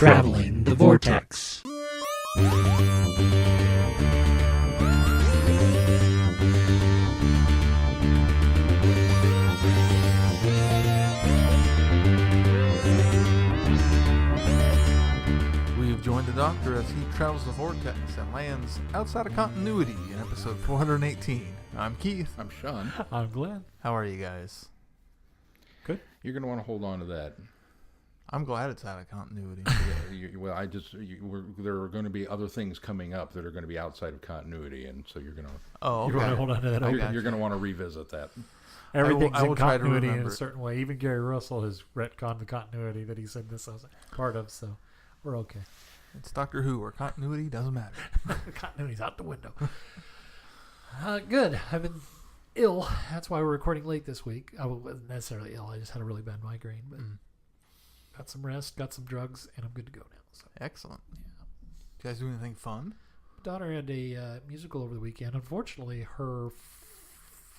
Traveling the Vortex. We've joined the Doctor as he travels the Vortex and lands outside of continuity in episode 418. I'm Keith. I'm Sean. I'm Glenn. How are you guys? Good. You're going to want to hold on to that. I'm glad it's out of continuity. There are going to be other things coming up that are going to be outside of continuity, and so you're going to. Oh, okay. You want to hold on to that? You're going to want to revisit that. Everything's I will in try to continuity in remember a it. certain way. Even Gary Russell has retconned the continuity that he said this was part of, so we're okay. It's Doctor Who, where continuity doesn't matter. Continuity's out the window. Good. I've been ill. That's why we're recording late this week. I wasn't necessarily ill. I just had a really bad migraine, but got some rest, got some drugs, and I'm good to go now. So Excellent. yeah. Did you guys do anything fun? My daughter had a musical over the weekend. Unfortunately, her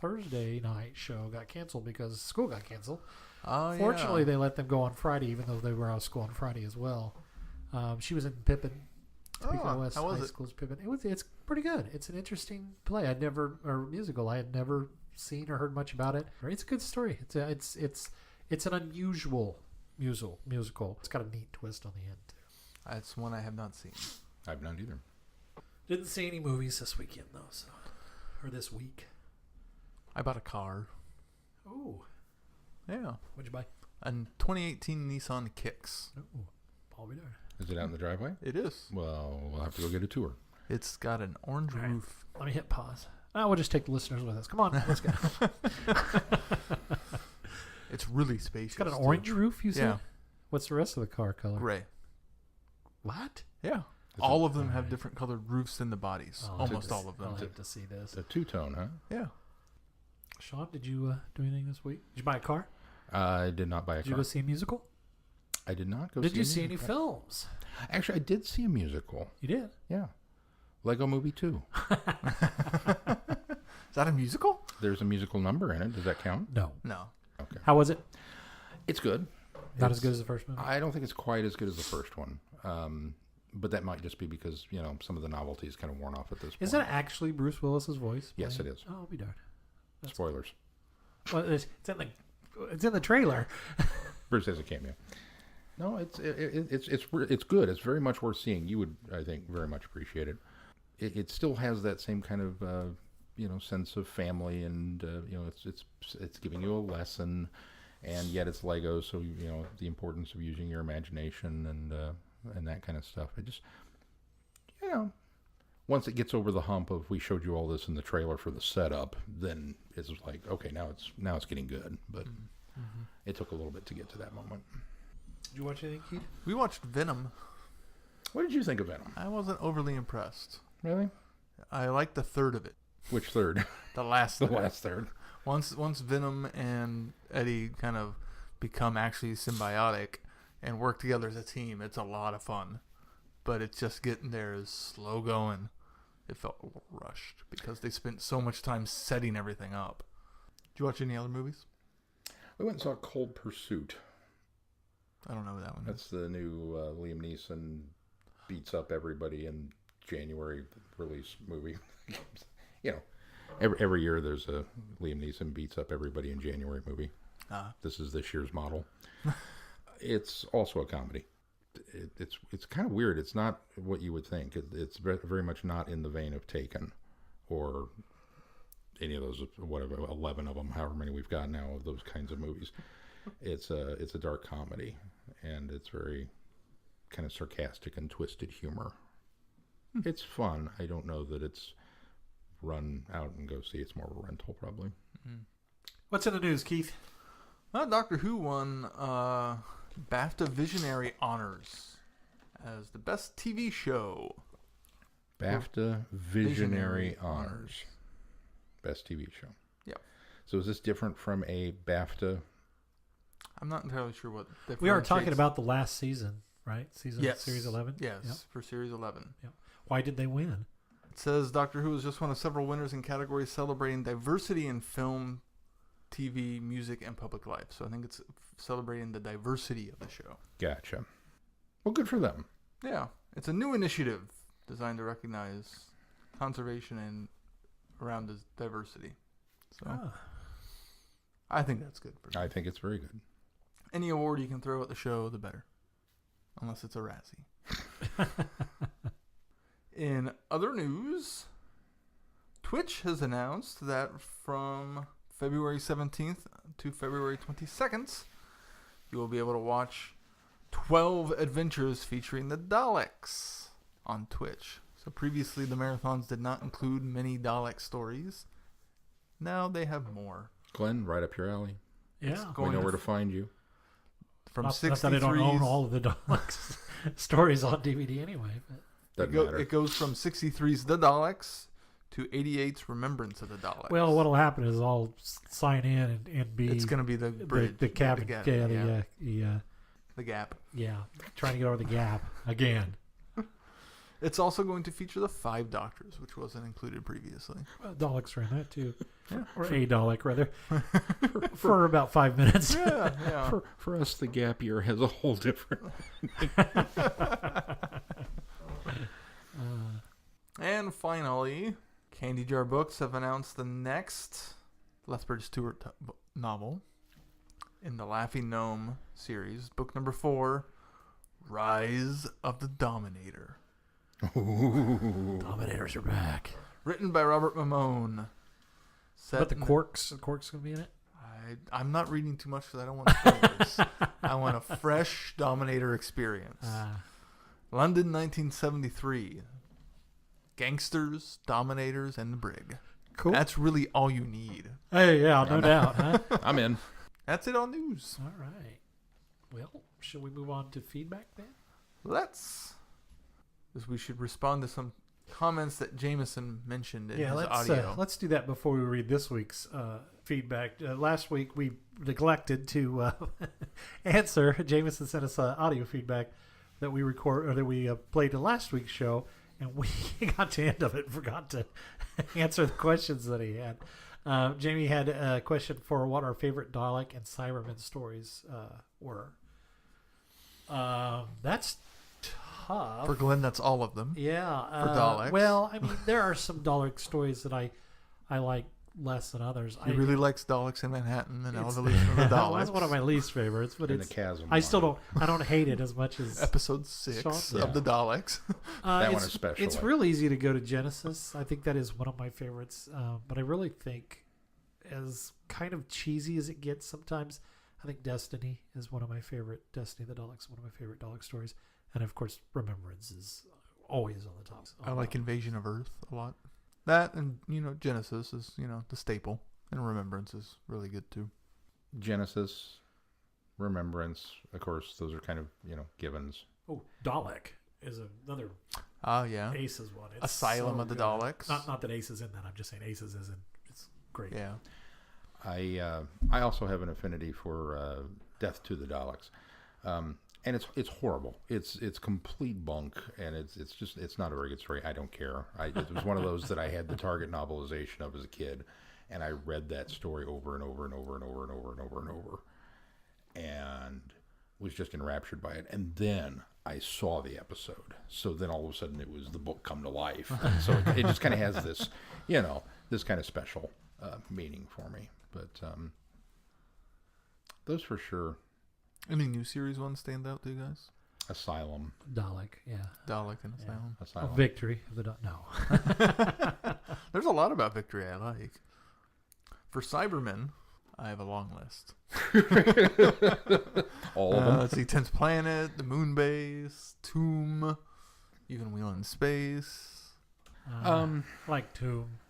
Thursday night show got canceled because school got canceled. Oh, Fortunately, yeah. they let them go on Friday, even though they were out of school on Friday as well. She was in Pippin. How was it? School's Pippin. It's pretty good. It's an interesting play. Musical. I had never seen or heard much about it. It's a good story. It's an unusual musical. It's got a neat twist on the end too. That's one I have not seen. I've not either. Didn't see any movies this weekend though, or this week. I bought a car. Oh, Yeah. what'd you buy? A 2018 Nissan Kicks. Oh, I'll be there. Is it out in the driveway? It is. Well, we'll have to go get a tour. It's got an orange All right. roof. Let me hit pause. We'll just take the listeners with us. Come on, let's go. It's really spacious. It's got an too. orange roof, you said? Yeah. What's the rest of the car color? Gray. What? Yeah. Is All it- of them have Alright. different colored roofs in the bodies. I'll Almost have all of to- I'll them. have to see this. It's a two-tone, huh? Yeah. Sean, did you do anything this week? Did you buy a car? I did not buy a Did you car. go see a musical? I did not go Did see you see any musical. films? Actually, I did see a musical. You did? Yeah. Lego Movie 2. Is that a musical? There's a musical number in it. Does that count? No. No. Okay. How was it? It's good. Not as good as the first movie? I don't think it's quite as good as the first one. But that might just be because, some of the novelty is kind of worn off at this point. Is that actually Bruce Willis's voice? Yes, playing? it is. Oh, I'll be darned. Spoilers. Well, it's in the trailer. Bruce has a cameo. No, it's good. It's very much worth seeing. You would, I think, very much appreciate it. It still has that same kind of sense of family, and it's giving you a lesson, and yet it's Lego, so the importance of using your imagination and that kind of stuff. It just once it gets over the hump of we showed you all this in the trailer for the setup, then it's like, okay, now it's getting good, but it took a little bit to get to that moment. Did you watch anything, Keith? We watched Venom. What did you think of Venom? I wasn't overly impressed. Really? I liked the third of it. Which third? The last The third. last third. Once Venom and Eddie kind of become actually symbiotic and work together as a team, it's a lot of fun. But it's just getting there is slow going. It felt a little rushed because they spent so much time setting everything up. Did you watch any other movies? We went and saw Cold Pursuit. I don't know what that one is. That's the new Liam Neeson beats up everybody in January release movie. Every year there's a Liam Neeson beats up everybody in January movie. This is this year's model. It's also a comedy. It's kind of weird. It's not what you would think. It's very much not in the vein of Taken or any of those, whatever, 11 of them, however many we've got now of those kinds of movies. It's a dark comedy, and it's very kind of sarcastic and twisted humor. It's fun. I don't know that it's run out and go see. It's more of a rental, probably. What's in the news, Keith? Doctor Who won BAFTA Visionary Honors as the best TV show. BAFTA Visionary Honors. Best TV show. Yep. So is this different from a BAFTA? I'm not entirely sure what. We are talking differentiates- about the last season, right? Yes. Series 11? Yes, Yep. for Series 11. Yep. Why did they win? It says Doctor Who is just one of several winners in categories celebrating diversity in film, TV, music, and public life. So I think it's celebrating the diversity of the show. Gotcha. Well, good for them. Yeah. It's a new initiative designed to recognize conservation and around diversity. So I think that's good. I think it's very good. Any award you can throw at the show, the better. Unless it's a Razzie. In other news, Twitch has announced that from February 17th to February 22nd, you will be able to watch 12 adventures featuring the Daleks on Twitch. So previously the marathons did not include many Dalek stories. Now they have more. Glenn, right up your alley. Yeah. We know where to find you. From Not 63's, that I don't own all of the Daleks stories on DVD anyway. But. Doesn't matter. It goes from 63's The Daleks to 88's Remembrance of the Daleks. Well, what'll happen is I'll sign in and be... It's going to be the bridge. The cabin. The gap. Yeah. Trying to get over the gap again. It's also going to feature the 5 Doctors, which wasn't included previously. Daleks are in that too. Yeah. Or a Dalek, rather. for about 5 minutes. Yeah. For us, the gap year has a whole different... And finally, Candy Jar Books have announced the next Lethbridge Stewart novel in the Laughing Gnome series, book number 4, Rise of the Dominator. Dominators are back. Written by Robert Mamone. But the Quark's going to be in it? I'm not reading too much because I don't want spoilers. I want a fresh Dominator experience. London, 1973. Gangsters, Dominators, and the Brig. Cool. That's really all you need. Hey, yeah, no doubt. Huh? I'm in. That's it on news. All right. Well, shall we move on to feedback then? Let's. Because we should respond to some comments that Jameson mentioned in his audio. Let's do that before we read this week's feedback. Last week we neglected to answer. Jameson sent us audio feedback that we played in last week's show, and we got to the end of it and forgot to answer the questions that he had. Jamie had a question for what our favorite Dalek and Cyberman stories were. That's tough. For Glenn, that's all of them. Yeah. For Daleks. Well, I mean, there are some Dalek stories that I like less than others. He really likes Daleks in Manhattan and Evolution of the Daleks. That's one of my least favorites, but In the chasm. I still don't hate it as much as Episode 6 of the Daleks. That one especially. It's real easy to go to Genesis. I think that is one of my favorites. But I really think, as kind of cheesy as it gets sometimes, I think Destiny is one of my favorite. Destiny the Daleks, one of my favorite Dalek stories. And of course, Remembrance is always on the top. I like Invasion of Earth a lot. That and, Genesis is, the staple. And Remembrance is really good too. Genesis, Remembrance, of course, those are kind of, givens. Oh, Dalek is another yeah. Aces one. It's Asylum so of the good. Daleks. Not that Ace is in that. I'm just saying Aces is in. It's great. Yeah. I also have an affinity for Death to the Daleks. And it's horrible. It's complete bunk, and it's not a very good story. I don't care. It was one of those that I had the Target novelization of as a kid, and I read that story over and over and over and over and over and over and over, and was just enraptured by it. And then I saw the episode, so then all of a sudden it was the book come to life. And so it just kind of has this, this kind of special meaning for me. But those for sure. Any new series ones stand out to you guys? Asylum. Dalek, yeah. Dalek and Asylum. Asylum. Victory of the no. There's a lot about Victory I like. For Cybermen, I have a long list. All of them. Let's see, 10th Planet, The Moon Base, Tomb, Even Wheel in Space. Like Tomb.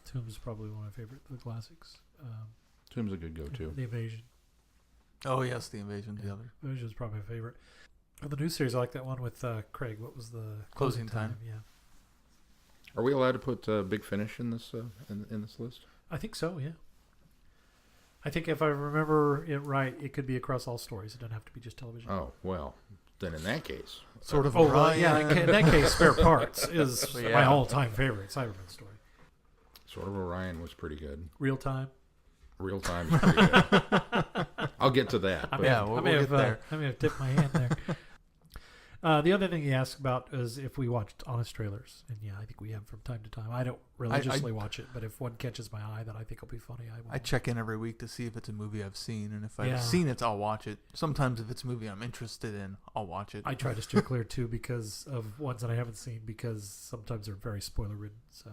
Tomb's probably one of my favorite of the classics. Tomb's a good go-to. The Invasion. Oh, yes, The Invasion, the other. Invasion's probably my favorite. Of the new series, I like that one with Craig. What was the Closing Time? Yeah. Are we allowed to put Big Finish in this in this list? I think so, yeah. I think if I remember it right, it could be across all stories. It doesn't have to be just television. Oh, well, then in that case. Sort of Orion. Yeah, in that case, Spare Parts is Yeah. my all-time favorite Cyberman story. Sort of Orion was pretty good. Real Time. Real Time is pretty good. I'll get to that. Yeah, we'll get there. I may have dipped my hand there. The other thing he asked about is if we watched honest trailers. And yeah, I think we have from time to time. I don't religiously watch it, but if one catches my eye that I think will be funny, I will. I check in every week to see if it's a movie I've seen, and if I've seen it, I'll watch it. Sometimes if it's a movie I'm interested in, I'll watch it. I try to steer clear too because of ones that I haven't seen, because sometimes they're very spoiler ridden. So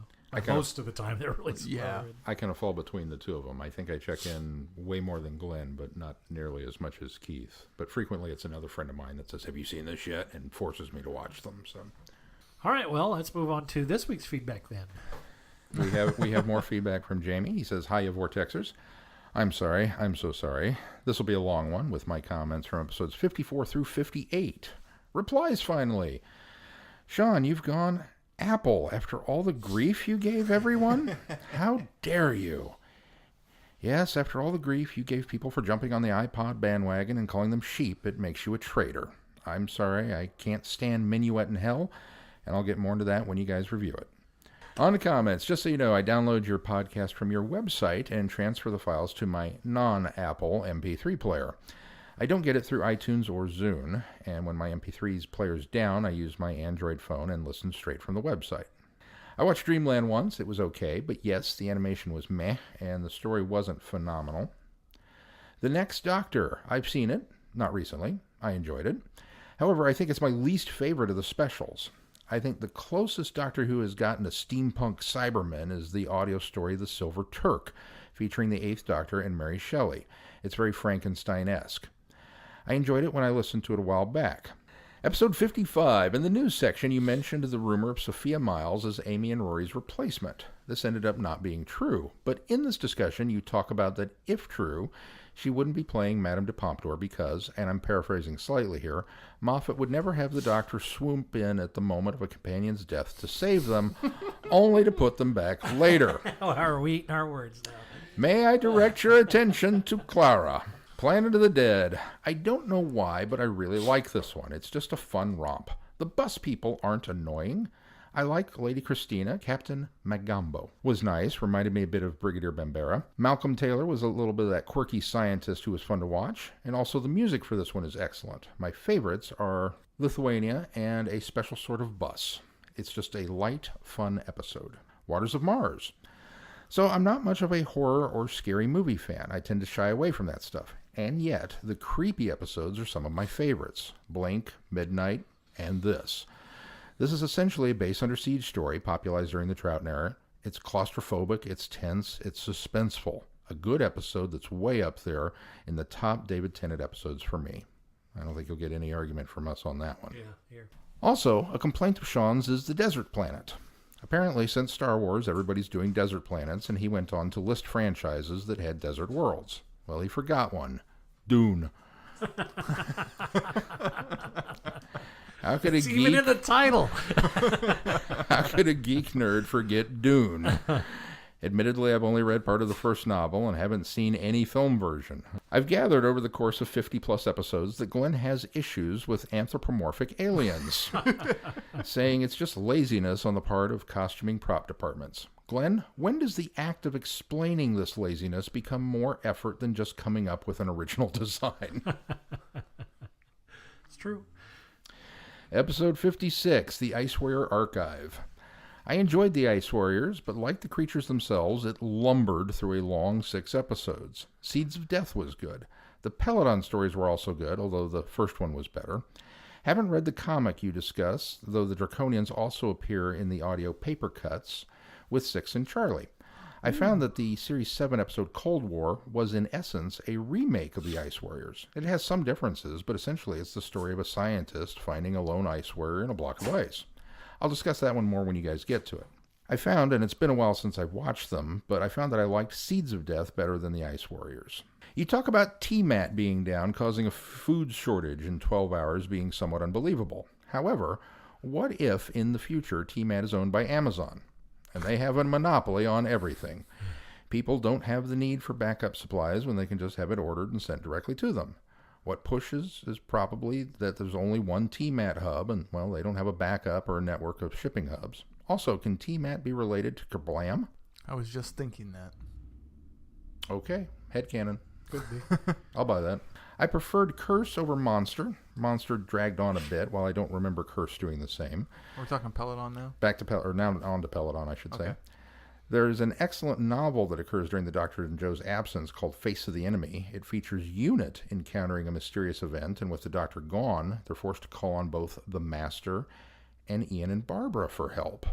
most of the time they're really spoiler ridden. I kind of fall between the two of them. I think I check in way more than Glenn, but not nearly as much as Keith. But frequently it's another friend of mine that says, "Have you seen this yet?" and forces me to watch them. So, all right, well, let's move on to this week's feedback then. We have more feedback from Jamie. He says, "Hiya, Vortexers. I'm sorry. I'm so sorry. This will be a long one with my comments from episodes 54 through 58. Replies finally. Sean, you've gone Apple after all the grief you gave everyone? How dare you? Yes, after all the grief you gave people for jumping on the iPod bandwagon and calling them sheep, it makes you a traitor. I'm sorry, I can't stand Minuet in Hell, and I'll get more into that when you guys review it. On the comments, just so you know, I download your podcast from your website and transfer the files to my non-Apple MP3 player. I don't get it through iTunes or Zune, and when my MP3's player's down, I use my Android phone and listen straight from the website. I watched Dreamland once. It was okay, but yes, the animation was meh, and the story wasn't phenomenal. The Next Doctor. I've seen it. Not recently. I enjoyed it. However, I think it's my least favorite of the specials. I think the closest Doctor Who has gotten to steampunk Cybermen is the audio story The Silver Turk, featuring the Eighth Doctor and Mary Shelley. It's very Frankenstein-esque. I enjoyed it when I listened to it a while back. Episode 55, in the news section, you mentioned the rumor of Sophia Myles as Amy and Rory's replacement. This ended up not being true, but in this discussion, you talk about that if true, she wouldn't be playing Madame de Pompadour because, and I'm paraphrasing slightly here, Moffat would never have the Doctor swoop in at the moment of a companion's death to save them, only to put them back later. How are we eating our words now? May I direct your attention to Clara, Planet of the Dead. I don't know why, but I really like this one. It's just a fun romp. The bus people aren't annoying. I like Lady Christina. Captain Magambo was nice, reminded me a bit of Brigadier Bambera. Malcolm Taylor was a little bit of that quirky scientist who was fun to watch, and also the music for this one is excellent. My favorites are Lithuania and A Special Sort of Bus. It's just a light, fun episode. Waters of Mars. So I'm not much of a horror or scary movie fan. I tend to shy away from that stuff. And yet, the creepy episodes are some of my favorites. Blink, Midnight, and this. This is essentially a base under siege story popularized during the Troughton era. It's claustrophobic, it's tense, it's suspenseful. A good episode that's way up there in the top David Tennant episodes for me. I don't think you'll get any argument from us on that one. Yeah, here. Also, a complaint of Sean's is the desert planet. Apparently, since Star Wars, everybody's doing desert planets, and he went on to list franchises that had desert worlds. Well, he forgot one. Dune. How could it's even in the title. How could a geek nerd forget Dune? Admittedly, I've only read part of the first novel and haven't seen any film version. I've gathered over the course of 50-plus episodes that Glenn has issues with anthropomorphic aliens, saying it's just laziness on the part of costuming prop departments. Glenn, when does the act of explaining this laziness become more effort than just coming up with an original design? It's true. Episode 56, The Ice Warrior Archive. I enjoyed the Ice Warriors, but like the creatures themselves, it lumbered through a long 6 episodes. Seeds of Death was good. The Peloton stories were also good, although the first one was better. Haven't read the comic you discuss, though the Draconians also appear in the audio paper cuts with Six and Charlie. I found that the Series 7 episode Cold War was in essence a remake of the Ice Warriors. It has some differences, but essentially it's the story of a scientist finding a lone ice warrior in a block of ice. I'll discuss that one more when you guys get to it. I found, and it's been a while since I've watched them, but I found that I liked Seeds of Death better than the Ice Warriors. You talk about TMAT being down, causing a food shortage in 12 hours being somewhat unbelievable. However, what if in the future TMAT is owned by Amazon? And they have a monopoly on everything. People don't have the need for backup supplies when they can just have it ordered and sent directly to them. What pushes is probably that there's only one TMAT hub, and, well, they don't have a backup or a network of shipping hubs. Also, can TMAT be related to Kablam? I was just thinking that. Okay, headcanon. Could be. I'll buy that. I preferred Curse over Monster. Monster dragged on a bit, while I don't remember Curse doing the same. We're talking Peloton now? Back to or now on to Peloton, I should say. Okay. There's an excellent novel that occurs during the Doctor and Joe's absence called Face of the Enemy. It features Unit encountering a mysterious event, and with the Doctor gone, they're forced to call on both the Master and Ian and Barbara for help.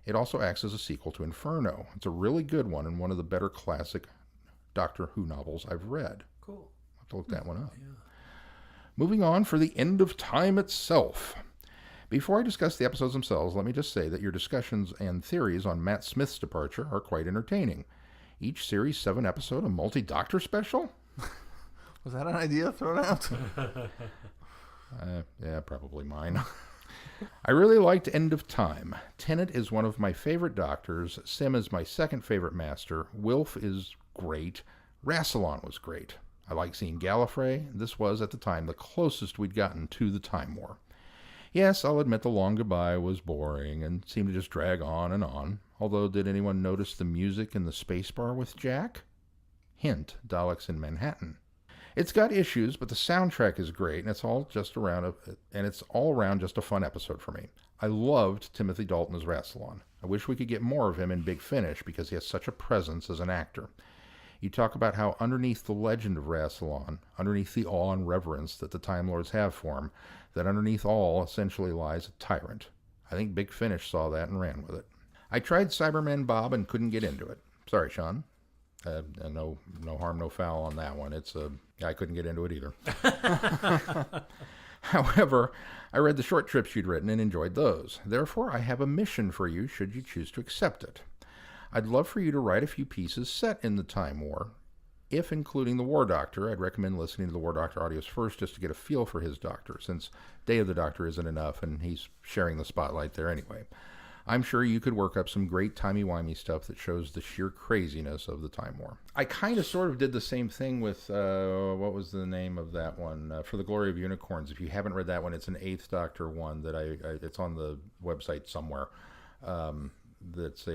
It also acts as a sequel to Inferno. It's a really good one and one of the better classic Doctor Who novels I've read. Cool. I'll have to look that one up. Yeah. Moving on for the end of time itself. Before I discuss the episodes themselves, let me just say that your discussions and theories on Matt Smith's departure are quite entertaining. Each series 7 episode, a multi-Doctor special? Was that an idea thrown out? Yeah, probably mine. I really liked End of Time. Tennant is one of my favorite Doctors. Sim is my second favorite Master. Wilf is great. Rassilon was great. I like seeing Gallifrey. This was, at the time, the closest we'd gotten to the Time War. Yes, I'll admit the long goodbye was boring and seemed to just drag on. Although, did anyone notice the music in the spacebar with Jack? Hint, Daleks in Manhattan. It's got issues, but the soundtrack is great, and it's all around just a fun episode for me. I loved Timothy Dalton as Rassilon. I wish we could get more of him in Big Finish because he has such a presence as an actor. You talk about how underneath the legend of Rassilon, underneath the awe and reverence that the Time Lords have for him, that underneath all essentially lies a tyrant. I think Big Finish saw that and ran with it. I tried Cyberman Bob and couldn't get into it. Sorry, Sean. No harm, no foul on that one. I couldn't get into it either. However, I read the short trips you'd written and enjoyed those. Therefore, I have a mission for you should you choose to accept it. I'd love for you to write a few pieces set in the Time War. If including the War Doctor, I'd recommend listening to the War Doctor audios first just to get a feel for his Doctor, since Day of the Doctor isn't enough and he's sharing the spotlight there anyway. I'm sure you could work up some great timey-wimey stuff that shows the sheer craziness of the Time War. I kind of sort of did the same thing with, what was the name of that one? For the Glory of Unicorns. If you haven't read that one, it's an 8th Doctor one that it's on the website somewhere. That's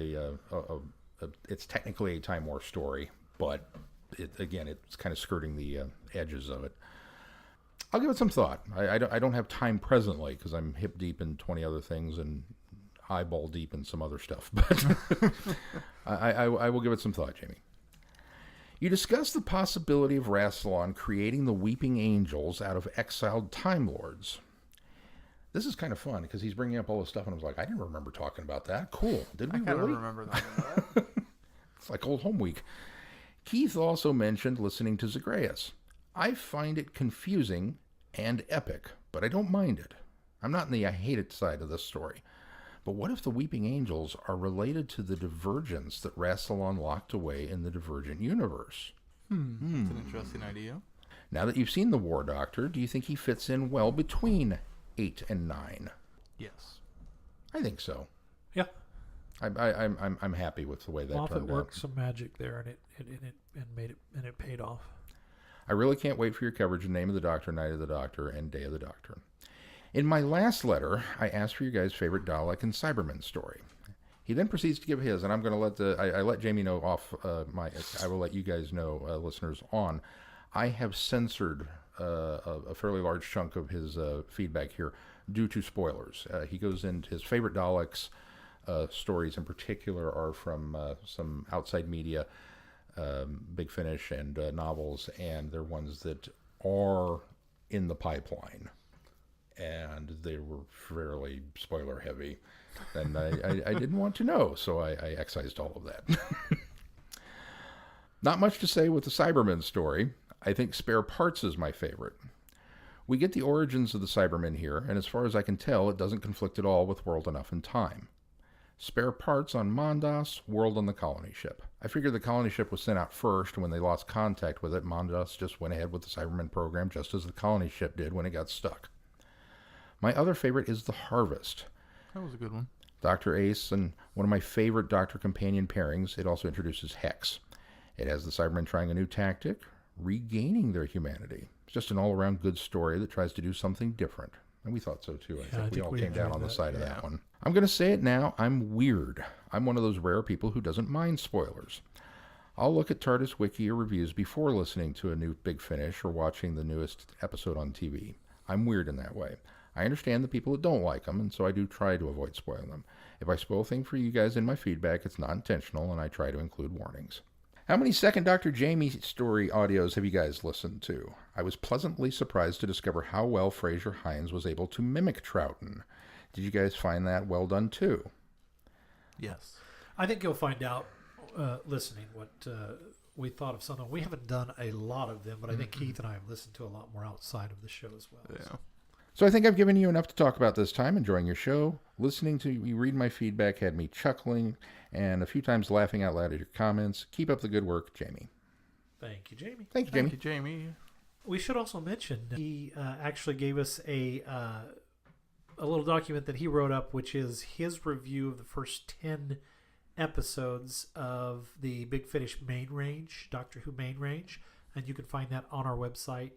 it's technically a Time War story, but it's kind of skirting the edges of it. I'll give it some thought. I don't have time presently because I'm hip deep in 20 other things and eyeball deep in some other stuff, but I will give it some thought, Jamie. You discuss the possibility of Rassilon creating the Weeping Angels out of exiled Time Lords. This is kind of fun because he's bringing up all this stuff, and I was like, I didn't remember talking about that. Cool. Did we really? I don't remember that. It's like old home week. Keith also mentioned listening to Zagreus. I find it confusing and epic, but I don't mind it. I'm not in the I hate it side of this story. But what if the Weeping Angels are related to the Divergents that Rassilon locked away in the Divergent universe? That's an interesting idea. Now that you've seen the War Doctor, do you think he fits in well between 8 and 9? Yes. I think so. Yeah. I'm happy with the way that Moffat turned worked out. some magic there, and it paid off. I really can't wait for your coverage of Name of the Doctor, Night of the Doctor, and Day of the Doctor. In my last letter, I asked for your guys' favorite Dalek and Cyberman story. He then proceeds to give his, and I'm going to let I let Jamie know off I will let you guys know, listeners, on. I have censored a fairly large chunk of his feedback here due to spoilers. He goes into his favorite Daleks stories in particular are from some outside media, Big Finish and novels, and they're ones that are in the pipeline. And they were fairly spoiler heavy. And I didn't want to know, so I excised all of that. Not much to say with the Cybermen story. I think Spare Parts is my favorite. We get the origins of the Cybermen here, and as far as I can tell, it doesn't conflict at all with World Enough and Time. Spare Parts on Mondas, World on the colony ship. I figured the colony ship was sent out first, and when they lost contact with it, Mondas just went ahead with the Cybermen program just as the colony ship did when it got stuck. My other favorite is The Harvest. That was a good one. Dr. Ace, and one of my favorite Doctor companion pairings, it also introduces Hex. It has the Cybermen trying a new tactic, regaining their humanity. It's just an all-around good story that tries to do something different. And we thought so too. I think we all came down on the side of that one. I'm going to say it now. I'm weird. I'm one of those rare people who doesn't mind spoilers. I'll look at TARDIS Wiki or reviews before listening to a new Big Finish or watching the newest episode on TV. I'm weird in that way. I understand the people that don't like them, and so I do try to avoid spoiling them. If I spoil things for you guys in my feedback, it's not intentional, and I try to include warnings. How many Second Doctor Jamie story audios have you guys listened to? I was pleasantly surprised to discover how well Fraser Hines was able to mimic Troughton. Did you guys find that well done too? Yes. I think you'll find out listening what we thought of some of them. We haven't done a lot of them, but I think Keith and I have listened to a lot more outside of the show as well. Yeah. So I think I've given you enough to talk about this time. Enjoying your show. Listening to you read my feedback had me chuckling and a few times laughing out loud at your comments. Keep up the good work, Jamie. Thank you, Jamie. Thank you, Jamie. Thank you, Jamie. We should also mention he actually gave us a little document that he wrote up, which is his review of the first 10 episodes of the Big Finish main range, Doctor Who main range, and you can find that on our website,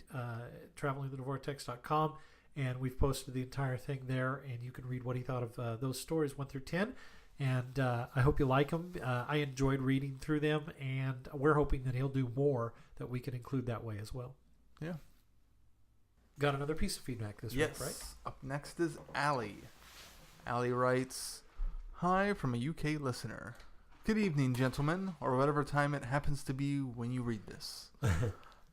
travelingthrough.vortex.com, and we've posted the entire thing there, and you can read what he thought of those stories 1 through 10, and I hope you like them. I enjoyed reading through them, and we're hoping that he'll do more that we can include that way as well. Yeah. Got another piece of feedback this week, right? Up next is Allie. Allie writes, "Hi from a UK listener. Good evening, gentlemen, or whatever time it happens to be when you read this.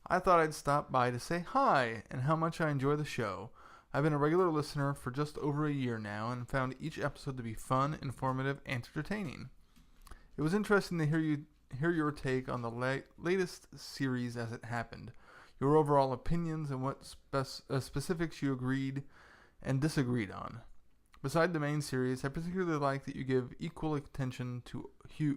I thought I'd stop by to say hi and how much I enjoy the show. I've been a regular listener for just over a year now and found each episode to be fun, informative, and entertaining. It was interesting to hear your take on the latest series as it happened, your overall opinions and what specifics you agreed and disagreed on. Beside the main series, I particularly like that you give equal attention to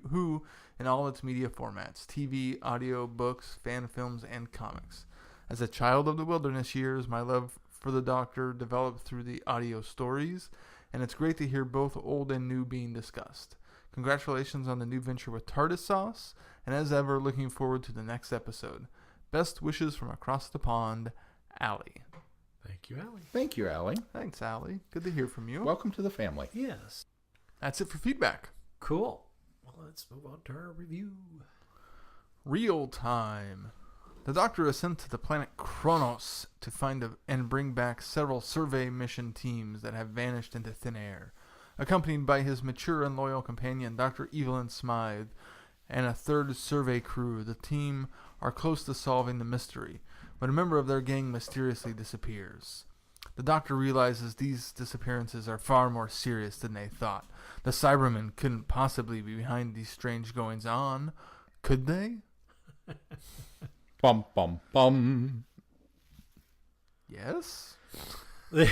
Who in all its media formats, TV, audio, books, fan films, and comics. As a child of the wilderness years, my love for the Doctor developed through the audio stories, and it's great to hear both old and new being discussed. Congratulations on the new venture with TARDIS Sauce, and as ever, looking forward to the next episode. Best wishes from across the pond, Allie." Thank you, Allie. Thank you, Allie. Thanks, Allie. Good to hear from you. Welcome to the family. Yes. That's it for feedback. Cool. Well, let's move on to our review. Real time. The Doctor is sent to the planet Kronos to find and bring back several survey mission teams that have vanished into thin air. Accompanied by his mature and loyal companion, Dr. Evelyn Smythe, and a third survey crew, the team are close to solving the mystery, when a member of their gang mysteriously disappears. The Doctor realizes these disappearances are far more serious than they thought. The Cybermen couldn't possibly be behind these strange goings-on, could they? Bum, bum, bum. Yes? This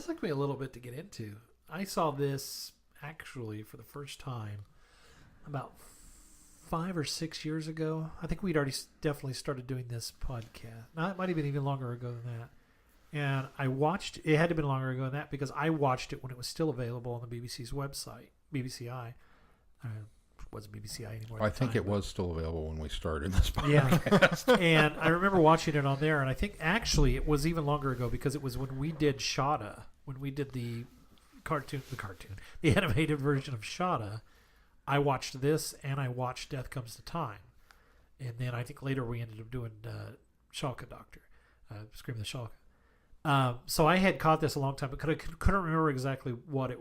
took me a little bit to get into. I saw this actually for the first time about 5 or 6 years ago. I think we'd already definitely started doing this podcast. Now, it might have been even longer ago than that. And I watched, it had to have been longer ago than that because I watched it when it was still available on the BBC's website, BBCI. It wasn't BBCI anymore. I think it was still available when we started this podcast. Yeah. And I remember watching it on there, and I think actually it was even longer ago because it was when we did Shada, when we did the animated version of Shada. I watched this, and I watched Death Comes to Time. And then I think later we ended up doing Shalka Doctor, Scream the Shalka. So I had caught this a long time, but couldn't remember exactly what it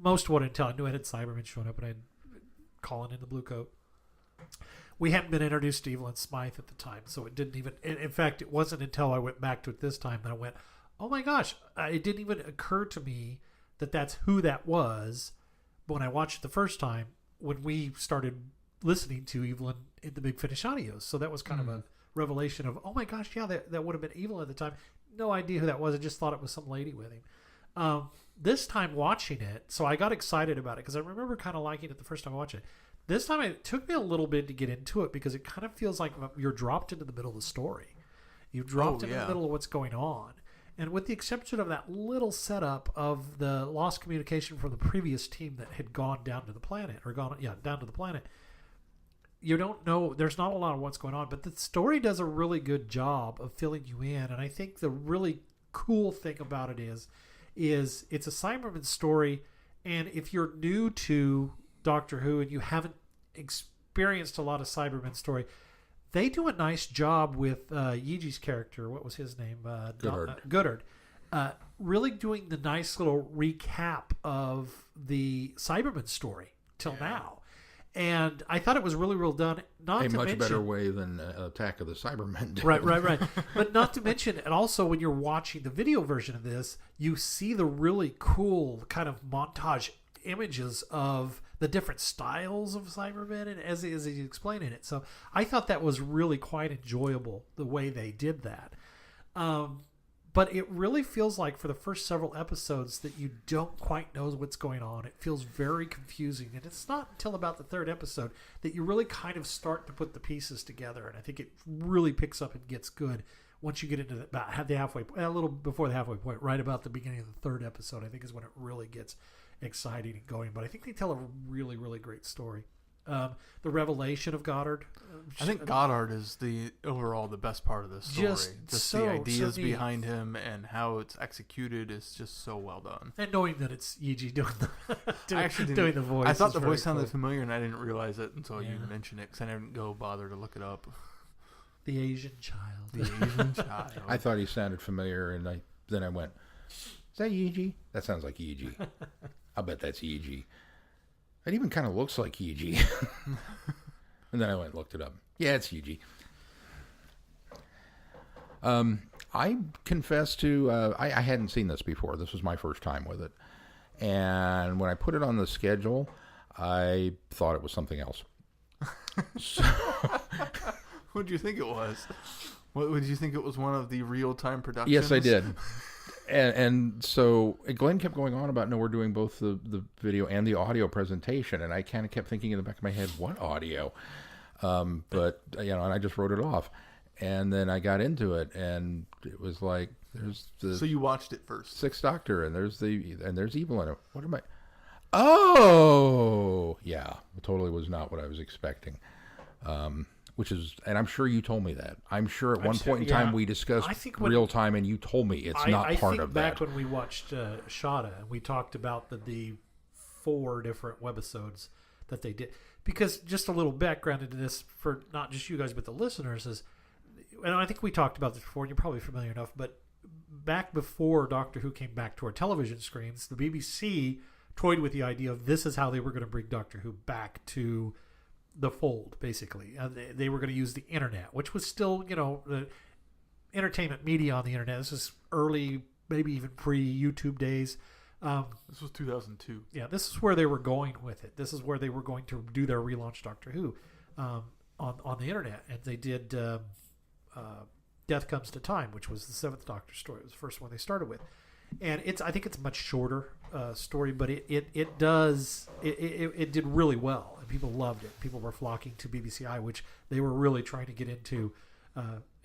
most of what until I knew it had Cybermen showing up, and I had Colin in the blue coat. We hadn't been introduced to Evelyn Smythe at the time, so it didn't even... In fact, it wasn't until I went back to it this time that I went, oh my gosh, it didn't even occur to me that that's who that was. But when I watched it the first time, when we started listening to Evelyn in the Big Finish audios. So that was kind of a revelation of, oh my gosh, yeah, that would have been Evelyn at the time. No idea who that was. I just thought it was some lady with him. This time watching it, so I got excited about it because I remember kind of liking it the first time I watched it. This time it took me a little bit to get into it because it kind of feels like you're dropped into the middle of the story. You dropped into the middle of what's going on. And with the exception of that little setup of the lost communication from the previous team that had gone down to the planet, down to the planet, you don't know, there's not a lot of what's going on, but the story does a really good job of filling you in. And I think the really cool thing about it is it's a Cyberman story. And if you're new to Doctor Who and you haven't experienced a lot of Cybermen story. They do a nice job with Yiji's character. What was his name? Goodard. Really doing the nice little recap of the Cyberman story till now. And I thought it was really well done. Not to mention, better way than Attack of the Cybermen did. Right. But not to mention, and also when you're watching the video version of this, you see the really cool kind of montage images of the different styles of Cybermen, and as he's explaining it. So I thought that was really quite enjoyable, the way they did that. But it really feels like for the first several episodes that you don't quite know what's going on. It feels very confusing. And it's not until about the third episode that you really kind of start to put the pieces together. And I think it really picks up and gets good once you get into about the halfway, a little before the halfway point, right about the beginning of the third episode, I think is when it really gets exciting and going. But I think they tell a really, really great story. The revelation of Goddard. I think Goddard is the best part of this story. Just the ideas behind him and how it's executed is just so well done. And knowing that it's Yiji doing the voice. I thought the voice sounded familiar, and I didn't realize it until you mentioned it, because I didn't go bother to look it up. The Asian child. The Asian child. I thought he sounded familiar, and then I went, "Is that Yiji? That sounds like Yiji. I'll bet that's Yiji. It even kind of looks like Yiji." And then I went and looked it up. Yeah, it's Yiji. I confess to, I hadn't seen this before. This was my first time with it. And when I put it on the schedule, I thought it was something else. So, what did you think it was? What would you think it was, one of the real-time productions? Yes, I did. And so Glenn kept going on about, no, we're doing both the video and the audio presentation. And I kind of kept thinking in the back of my head, what audio? But, and I just wrote it off. And then I got into it, and it was like, there's the... So you watched it first. Sixth Doctor, and there's Evelyn. What am I... Oh! Yeah, it totally was not what I was expecting. Which is, and I'm sure you told me that. I'm sure at one point in time we discussed real time, and you told me it's not part of that. I think back when we watched Shada, and we talked about the 4 different webisodes that they did. Because just a little background into this for not just you guys, but the listeners is, and I think we talked about this before, and you're probably familiar enough, but back before Doctor Who came back to our television screens, the BBC toyed with the idea of this is how they were going to bring Doctor Who back to the fold, basically. They were going to use the internet, which was still, the entertainment media on the internet. This is early, maybe even pre-YouTube days. This was 2002. Yeah, this is where they were going with it. This is where they were going to do their relaunch Doctor Who on the internet. And they did Death Comes to Time, which was the 7th Doctor story. It was the first one they started with. And I think it's a much shorter story, but it did really well. People loved it. People were flocking to BBCI, which they were really trying to get into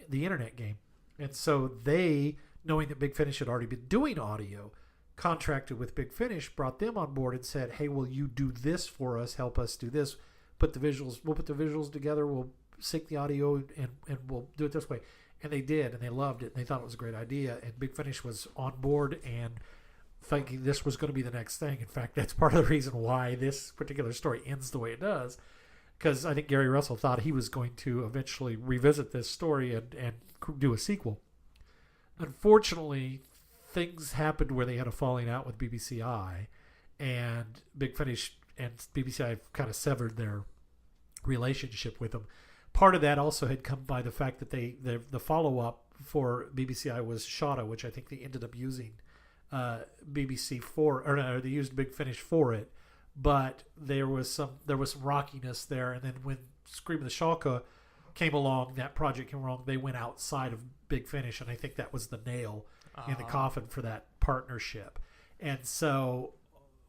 the internet game. And so they, knowing that Big Finish had already been doing audio, contracted with Big Finish, brought them on board and said, hey, will you do this for us? Help us do this. We'll put the visuals together. We'll sync the audio and we'll do it this way. And they did, and they loved it, and they thought it was a great idea. And Big Finish was on board and thinking this was going to be the next thing. In fact, that's part of the reason why this particular story ends the way it does, because I think Gary Russell thought he was going to eventually revisit this story and do a sequel. Unfortunately, things happened where they had a falling out with BBCI, and Big Finish and BBCI kind of severed their relationship with them. Part of that also had come by the fact that the follow-up for BBCI was Shada, which I think they ended up using BBC for, or no, they used Big Finish for it, but there was some rockiness there. And then when Scream of the Shalka came along, that project came along, they went outside of Big Finish, and I think that was the nail in the coffin for that partnership. And so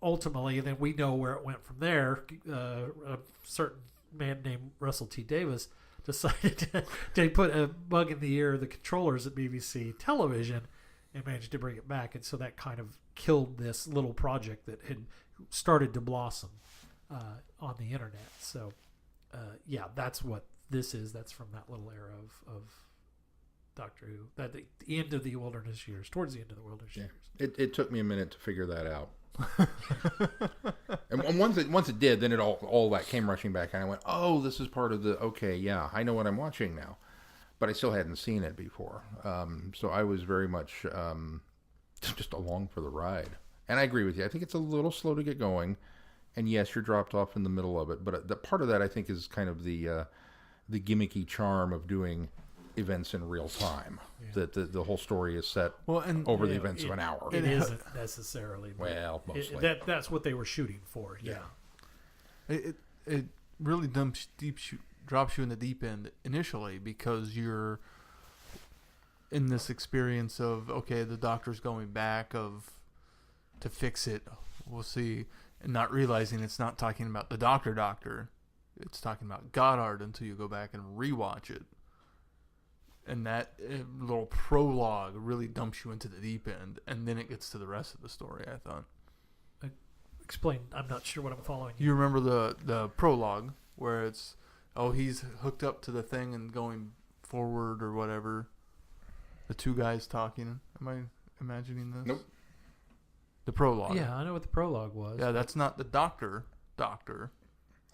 ultimately, and then we know where it went from there. A certain man named Russell T. Davis decided to put a bug in the ear of the controllers at BBC Television and managed to bring it back. And so that kind of killed this little project that had started to blossom on the internet. So, that's what this is. That's from that little era of Doctor Who. At the end of the Wilderness years, towards the end of the Wilderness years. It took me a minute to figure that out. And once it did, then it all that came rushing back, and I went, "Oh, this is part of the okay, yeah, I know what I'm watching now," but I still hadn't seen it before, so I was very much just along for the ride. And I agree with you. I think it's a little slow to get going, and yes, you're dropped off in the middle of it. But the part of that I think is kind of the gimmicky charm of doing events in real time. Yeah. That the whole story is set over the events of an hour. It isn't necessarily. Well, mostly. That's what they were shooting for. Yeah. It really drops you in the deep end initially because you're in this experience of, okay, the doctor's going back to fix it. We'll see. And not realizing it's not talking about the doctor. It's talking about Goddard until you go back and rewatch it. And that little prologue really dumps you into the deep end, and then it gets to the rest of the story, I thought. Explain. I'm not sure what I'm following. You remember the prologue where it's, he's hooked up to the thing and going forward or whatever. The two guys talking. Am I imagining this? Nope. The prologue. Yeah, I know what the prologue was. Yeah, that's not the doctor.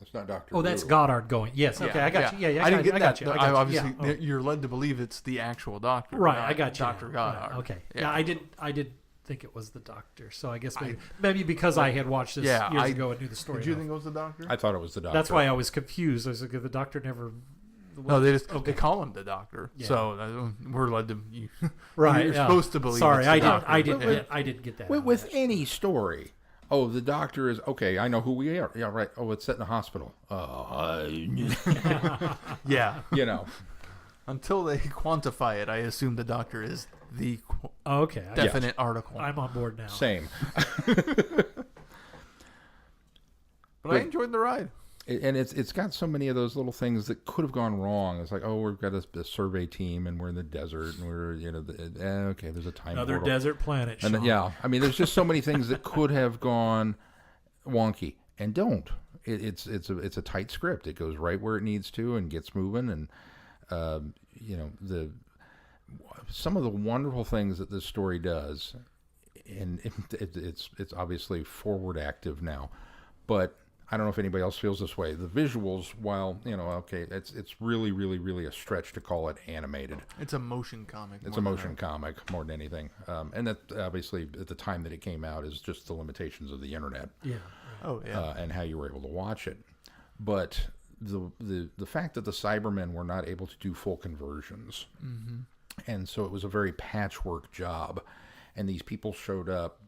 That's not Dr. Oh, that's Goddard going. Yes, okay, I got you. Yeah, I didn't get that. you. Obviously, you're led to believe it's the actual doctor. Right, I got you. Dr. Goddard. Right, okay. Yeah, I didn't think it was the doctor, so I guess maybe because I had watched this years ago and knew the story. Did you think it was the doctor? I thought it was the doctor. That's why I was confused. I was like, the doctor never... No, they call him the doctor. Yeah. So we're led to... Right. You're supposed to believe Sorry, I didn't get that. With any story... Oh, the doctor is... Okay, I know who we are. Yeah, right. Oh, it's set in a hospital. Yeah. You know. Until they quantify it, I assume the doctor is the definite article. I'm on board now. Same. But I enjoyed the ride. And it's got so many of those little things that could have gone wrong. It's like, we've got a survey team, and we're in the desert, and we're, okay, there's a time Another portal. Desert planet, And I mean, there's just so many things that could have gone wonky, and don't. It's a tight script. It goes right where it needs to and gets moving, and some of the wonderful things that this story does, and it's obviously forward active now, but I don't know if anybody else feels this way. The visuals, while, it's really, really, really a stretch to call it animated. It's a motion comic. It's a motion comic more than anything. And that, obviously, at the time that it came out, is just the limitations of the internet. Yeah. Oh, yeah. And how you were able to watch it. But the fact that the Cybermen were not able to do full conversions. Mm-hmm. And so it was a very patchwork job. And these people showed up.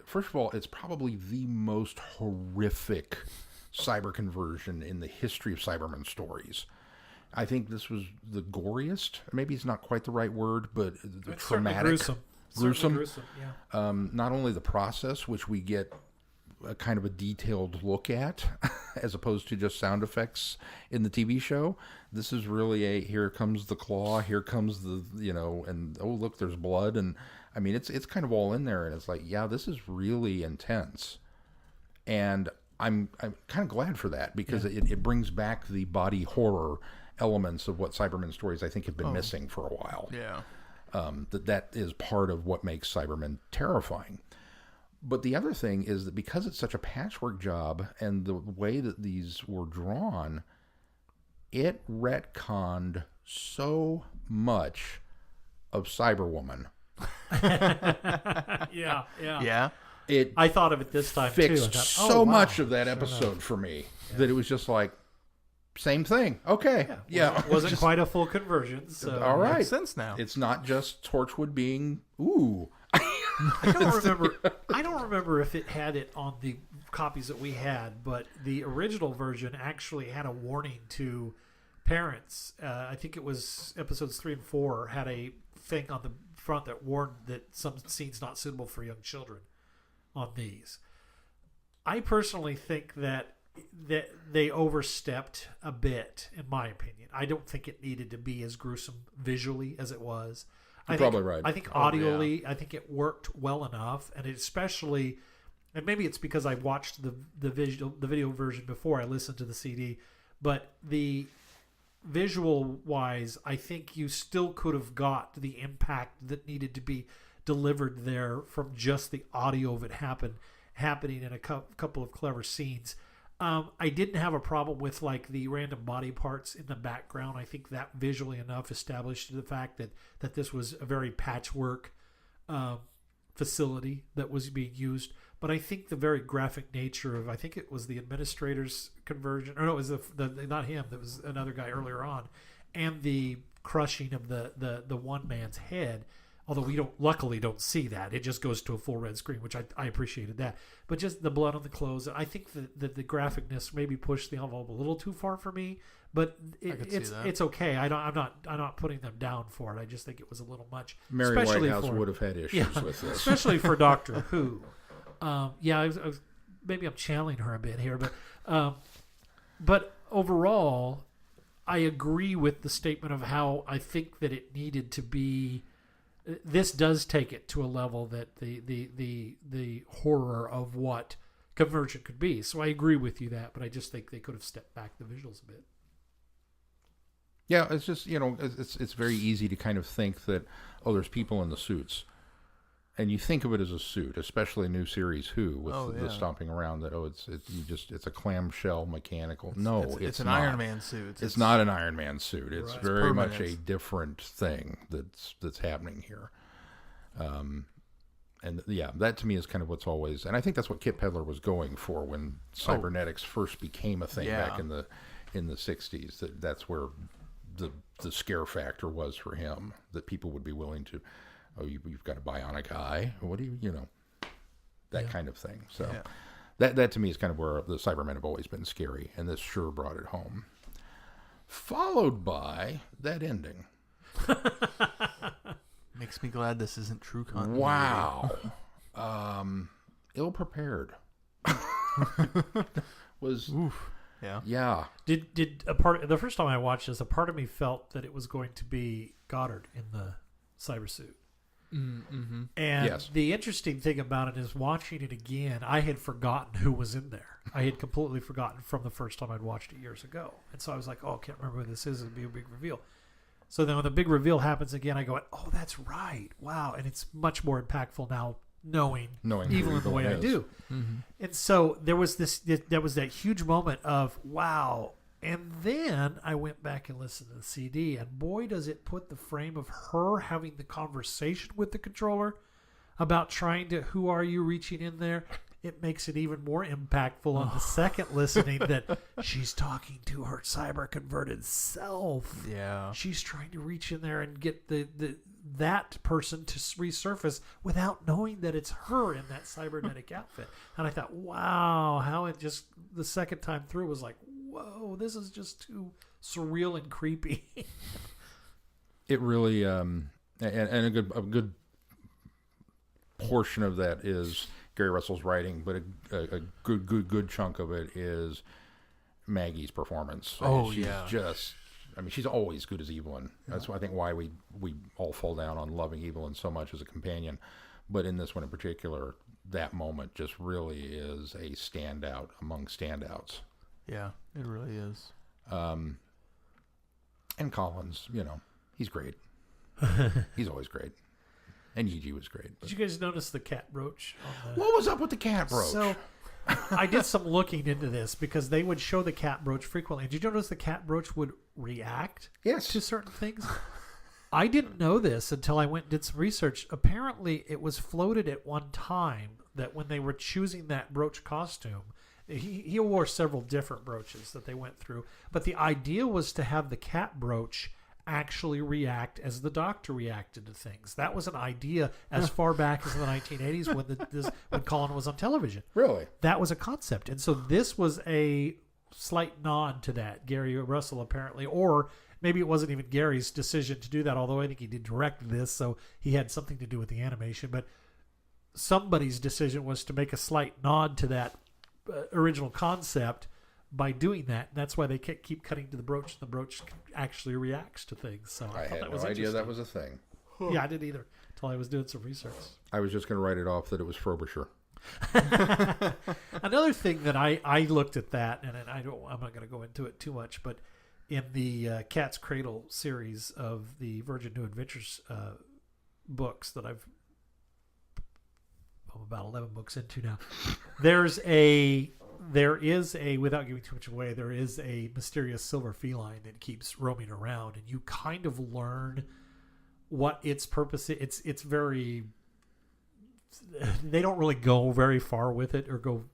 First of all, it's probably the most horrific cyber conversion in the history of Cyberman stories. I think this was the goriest. Maybe it's not quite the right word, but the traumatic. Gruesome. Yeah. Not only the process, which we get a kind of a detailed look at, as opposed to just sound effects in the TV show. This is really here comes the claw, here comes the, and oh, look, there's blood. And I mean, it's kind of all in there. And it's like, yeah, this is really intense. And I'm kind of glad for that, because it brings back the body horror elements of what Cybermen stories I think have been missing for a while. Yeah. That is part of what makes Cybermen terrifying. But the other thing is that because it's such a patchwork job, and the way that these were drawn, it retconned so much of Cyberwoman. Yeah. I thought of it this time fixed too. So much of that episode for me that it was just like, same thing. Okay. Yeah. It wasn't quite a full conversion. So all right. Makes sense now. It's not just Torchwood being, ooh. I don't remember if it had it on the copies that we had, but the original version actually had a warning to parents. I think it was episodes 3 and 4 had a thing on the front that warned that some scenes not suitable for young children on these. I personally think that they overstepped a bit, in my opinion. I don't think it needed to be as gruesome visually as it was. Probably right. I think audially, I think it worked well enough, and it especially, and maybe it's because I watched the video version before I listened to the CD, but the visual wise, I think you still could have got the impact that needed to be delivered there from just the audio of it happening in a couple of clever scenes. I didn't have a problem with like the random body parts in the background. I think that visually enough established the fact that this was a very patchwork facility that was being used. But I think the very graphic nature of, I think it was the administrator's conversion, or no, it was the not him, that was another guy earlier on, and the crushing of the one man's head. Although we luckily don't see that. It just goes to a full red screen, which I appreciated that. But just the blood on the clothes, I think that the graphicness maybe pushed the envelope a little too far for me. But it's okay. I'm not putting them down for it. I just think it was a little much. Mary Whitehouse would have had issues with this, especially for Doctor Who. Maybe I'm channeling her a bit here, but overall, I agree with the statement of how I think that it needed to be. This does take it to a level that the horror of what Convergent could be. So I agree with you that, but I just think they could have stepped back the visuals a bit. Yeah, it's just, it's very easy to kind of think that, there's people in the suits. And you think of it as a suit, especially new series Who with the stomping around. That it's a clamshell mechanical. No, it's an not. Iron Man suit. It's not an Iron Man suit. It's right. very much a different thing that's happening here. That to me is kind of what's always, and I think that's what Kit Pedler was going for when cybernetics first became a thing back in the 60s. That's where the scare factor was for him. That people would be willing to. You've got a bionic eye. What do you that kind of thing. So that to me is kind of where the Cybermen have always been scary, and this sure brought it home. Followed by that ending. Makes me glad this isn't true continuity. Wow. Ill prepared. Was oof. Yeah. Did the first time I watched this, a part of me felt that it was going to be Goddard in the cyber suit. Mm-hmm. And the interesting thing about it is watching it again, I had forgotten who was in there. I had completely forgotten from the first time I'd watched it years ago. And so I was like, I can't remember who this is. It'll be a big reveal. So then when the big reveal happens again, I go, that's right. Wow. And it's much more impactful now knowing Evelyn the way I do. Mm-hmm. And so there was that huge moment of, wow. And then I went back and listened to the CD, and boy, does it put the frame of her having the conversation with the controller about who are you reaching in there? It makes it even more impactful on the second listening that she's talking to her cyber converted self. Yeah. She's trying to reach in there and get that person to resurface without knowing that it's her in that cybernetic outfit. And I thought, wow, how it just, the second time through was like, whoa, this is just too surreal and creepy. It really, and a good portion of that is Gary Russell's writing, but a good chunk of it is Maggie's performance. She's just, she's always good as Evelyn. That's why I think why we all fall down on loving Evelyn so much as a companion. But in this one in particular, that moment just really is a standout among standouts. Yeah, it really is. And Collins, he's great. He's always great. And Yiji was great. Did you guys notice the cat brooch? What was up with the cat brooch? So I did some looking into this because they would show the cat brooch frequently. Did you notice the cat brooch would react to certain things? I didn't know this until I went and did some research. Apparently, it was floated at one time that when they were choosing that brooch costume, he wore several different brooches that they went through. But the idea was to have the cat brooch actually react as the Doctor reacted to things. That was an idea as far back as the 1980s when Colin was on television. Really? That was a concept. And so this was a slight nod to that. Gary Russell apparently, or maybe it wasn't even Gary's decision to do that, although I think he did direct this, so he had something to do with the animation. But somebody's decision was to make a slight nod to that original concept by doing that. And that's why they keep cutting to the brooch, and the brooch actually reacts to things. So I had that was no idea that was a thing. Yeah, I didn't either until I was doing some research. I was just going to write it off that it was Frobisher. Another thing that I looked at that, and I'm not going to go into it too much, but in the Cat's Cradle series of the Virgin New Adventures books that I've about 11 books into now. There is a, without giving too much away, there is a mysterious silver feline that keeps roaming around, and you kind of learn what its purpose is. It's very, they don't really go very far with it or go